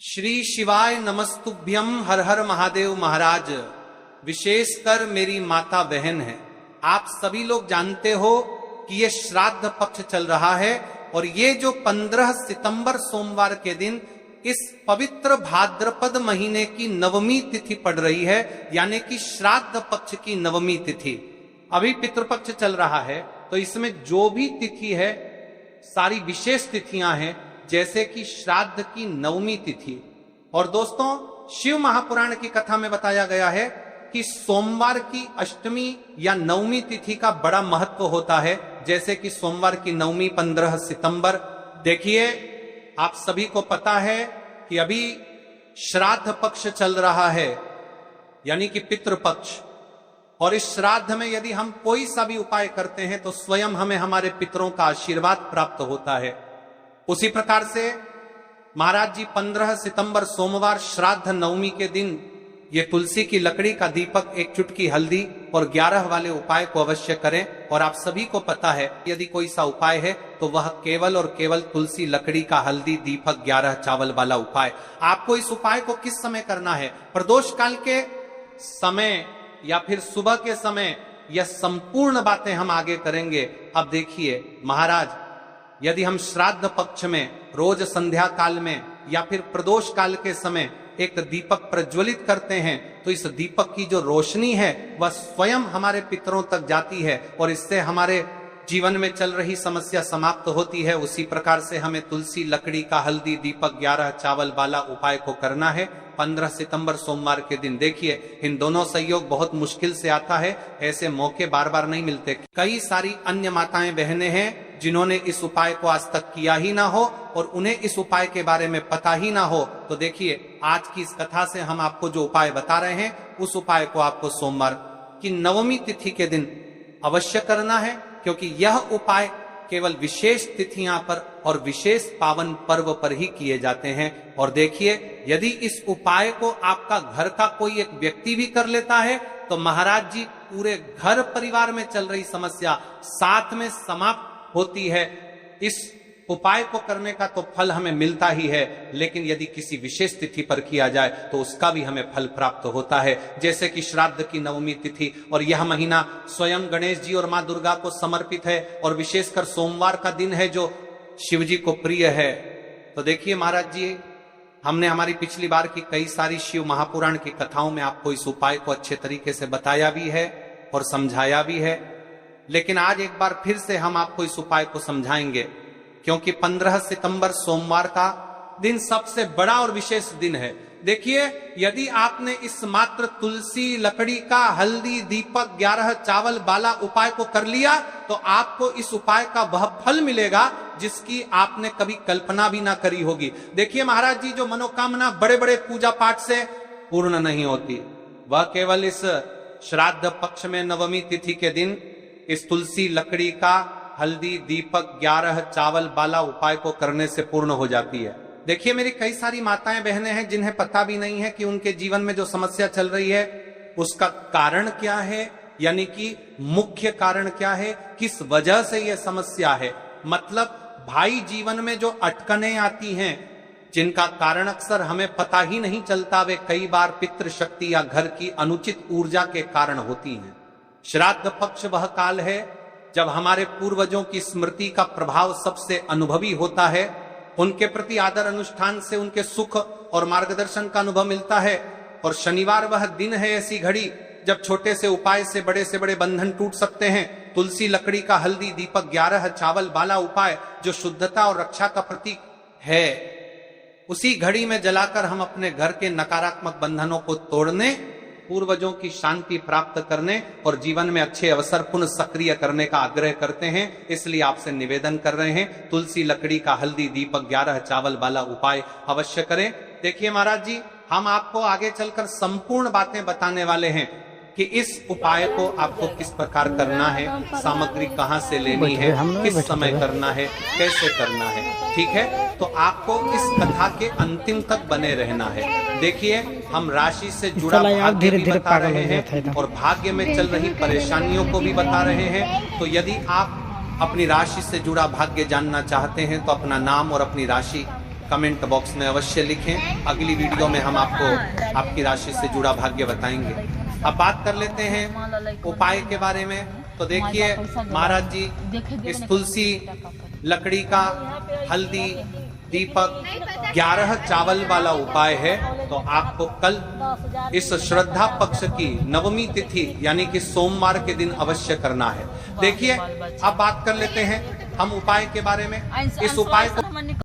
श्री शिवाय नमस्तुभ्यम। हर हर महादेव महाराज। विशेषकर मेरी माता बहन है, आप सभी लोग जानते हो कि ये श्राद्ध पक्ष चल रहा है और ये जो 15 सितंबर सोमवार के दिन इस पवित्र भाद्रपद महीने की नवमी तिथि पड़ रही है, यानी कि श्राद्ध पक्ष की नवमी तिथि। अभी पितृपक्ष चल रहा है, तो इसमें जो भी तिथि है सारी विशेष तिथियां हैं, जैसे कि श्राद्ध की नवमी तिथि। और दोस्तों, शिव महापुराण की कथा में बताया गया है कि सोमवार की अष्टमी या नवमी तिथि का बड़ा महत्व होता है, जैसे कि सोमवार की नवमी 15 सितंबर। देखिए, आप सभी को पता है कि अभी श्राद्ध पक्ष चल रहा है, यानी कि पितृपक्ष। और इस श्राद्ध में यदि हम कोई सा भी उपाय करते हैं तो स्वयं हमें हमारे पितरों का आशीर्वाद प्राप्त होता है। उसी प्रकार से महाराज जी 15 सितंबर सोमवार श्राद्ध नवमी के दिन ये तुलसी की लकड़ी का दीपक, एक चुटकी हल्दी और 11 वाले उपाय को अवश्य करें। और आप सभी को पता है, यदि कोई सा उपाय है तो वह केवल और केवल तुलसी लकड़ी का हल्दी दीपक 11 चावल वाला उपाय। आपको इस उपाय को किस समय करना है? प्रदोष काल के समय या फिर सुबह के समय? यह संपूर्ण बातें हम आगे करेंगे। अब देखिए महाराज, यदि हम श्राद्ध पक्ष में रोज संध्या काल में या फिर प्रदोष काल के समय एक दीपक प्रज्वलित करते हैं, तो इस दीपक की जो रोशनी है वह स्वयं हमारे पितरों तक जाती है और इससे हमारे जीवन में चल रही समस्या समाप्त होती है। उसी प्रकार से हमें तुलसी लकड़ी का हल्दी दीपक 11 चावल वाला उपाय को करना है 15 सितंबर सोमवार के दिन। देखिए, इन दोनों संयोग बहुत मुश्किल से आता है, ऐसे मौके बार बार नहीं मिलते। कई सारी अन्य माताएं बहनें हैं जिन्होंने इस उपाय को आज तक किया ही ना हो और उन्हें इस उपाय के बारे में पता ही ना हो। तो देखिए, आज की इस कथा से हम आपको जो उपाय बता रहे हैं, उस उपाय को आपको सोमवार की नवमी तिथि के दिन अवश्य करना है, क्योंकि यह उपाय केवल विशेष तिथियां पर और विशेष पावन पर्व पर ही किए जाते हैं। और देखिए, यदि इस उपाय को आपका घर का कोई एक व्यक्ति भी कर लेता है तो महाराज जी पूरे घर परिवार में चल रही समस्या साथ में समाप्त होती है। इस उपाय को करने का तो फल हमें मिलता ही है, लेकिन यदि किसी विशेष तिथि पर किया जाए तो उसका भी हमें फल प्राप्त होता है, जैसे कि श्राद्ध की नवमी तिथि। और यह महीना स्वयं गणेश जी और मां दुर्गा को समर्पित है और विशेषकर सोमवार का दिन है जो शिव जी को प्रिय है। तो देखिए महाराज जी, हमने हमारी पिछली बार की कई सारी शिव महापुराण की कथाओं में आपको इस उपाय को अच्छे तरीके से बताया भी है और समझाया भी है, लेकिन आज एक बार फिर से हम आपको इस उपाय को समझाएंगे, क्योंकि 15 सितंबर सोमवार का दिन सबसे बड़ा और विशेष दिन है। देखिए, यदि आपने इस मात्र तुलसी लकड़ी का हल्दी दीपक 11 चावल वाला उपाय को कर लिया तो आपको इस उपाय का वह फल मिलेगा जिसकी आपने कभी कल्पना भी ना करी होगी। देखिए महाराज जी, जो मनोकामना बड़े बड़े पूजा पाठ से पूर्ण नहीं होती, वह केवल इस श्राद्ध पक्ष में नवमी तिथि के दिन इस तुलसी लकड़ी का हल्दी दीपक 11 चावल वाला उपाय को करने से पूर्ण हो जाती है। देखिए, मेरी कई सारी माताएं बहनें हैं जिन्हें पता भी नहीं है कि उनके जीवन में जो समस्या चल रही है उसका कारण क्या है, यानी कि मुख्य कारण क्या है, किस वजह से यह समस्या है। मतलब भाई जीवन में जो अटकनें आती हैं जिनका कारण अक्सर हमें पता ही नहीं चलता, वे कई बार पितृशक्ति या घर की अनुचित ऊर्जा के कारण होती हैं। श्राद्ध पक्ष वह काल है जब हमारे पूर्वजों की स्मृति का प्रभाव सबसे अनुभवी होता है। उनके प्रति आदर अनुष्ठान से उनके सुख और मार्गदर्शन का अनुभव मिलता है। और शनिवार वह दिन है, ऐसी घड़ी जब छोटे से उपाय से बड़े बंधन टूट सकते हैं। तुलसी लकड़ी का हल्दी दीपक 11 चावल वाला उपाय जो शुद्धता और रक्षा का प्रतीक है, उसी घड़ी में जलाकर हम अपने घर के नकारात्मक बंधनों को तोड़ने, पूर्वजों की शांति प्राप्त करने और जीवन में अच्छे अवसर पुनः सक्रिय करने का आग्रह करते हैं। इसलिए आपसे निवेदन कर रहे हैं, तुलसी लकड़ी का हल्दी दीपक 11 चावल वाला उपाय अवश्य करें। देखिए महाराज जी, हम आपको आगे चलकर संपूर्ण बातें बताने वाले हैं कि इस उपाय को आपको किस प्रकार करना है, सामग्री कहाँ से लेनी है, किस समय करना है, कैसे करना है। ठीक है, तो आपको इस कथा के अंतिम तक बने रहना है। देखिए, हम राशि से जुड़ा भाग्य भी बता रहे हैं और भाग्य में चल रही परेशानियों को भी बता रहे हैं। तो यदि आप अपनी राशि से जुड़ा भाग्य जानना चाहते हैं तो अपना नाम और अपनी राशि कमेंट बॉक्स में अवश्य लिखें। अगली वीडियो में हम आपको आपकी राशि से जुड़ा भाग्य बताएंगे। अब बात कर लेते हैं उपाय के बारे में। तो देखिए महाराज जी, इस तुलसी लकड़ी का हल्दी दीपक 11 चावल वाला उपाय है। तो आपको कल इस श्रद्धा पक्ष की नवमी तिथि यानी कि सोमवार के दिन अवश्य करना है। देखिए अब बात कर लेते हैं हम उपाय के बारे में। इस उपाय को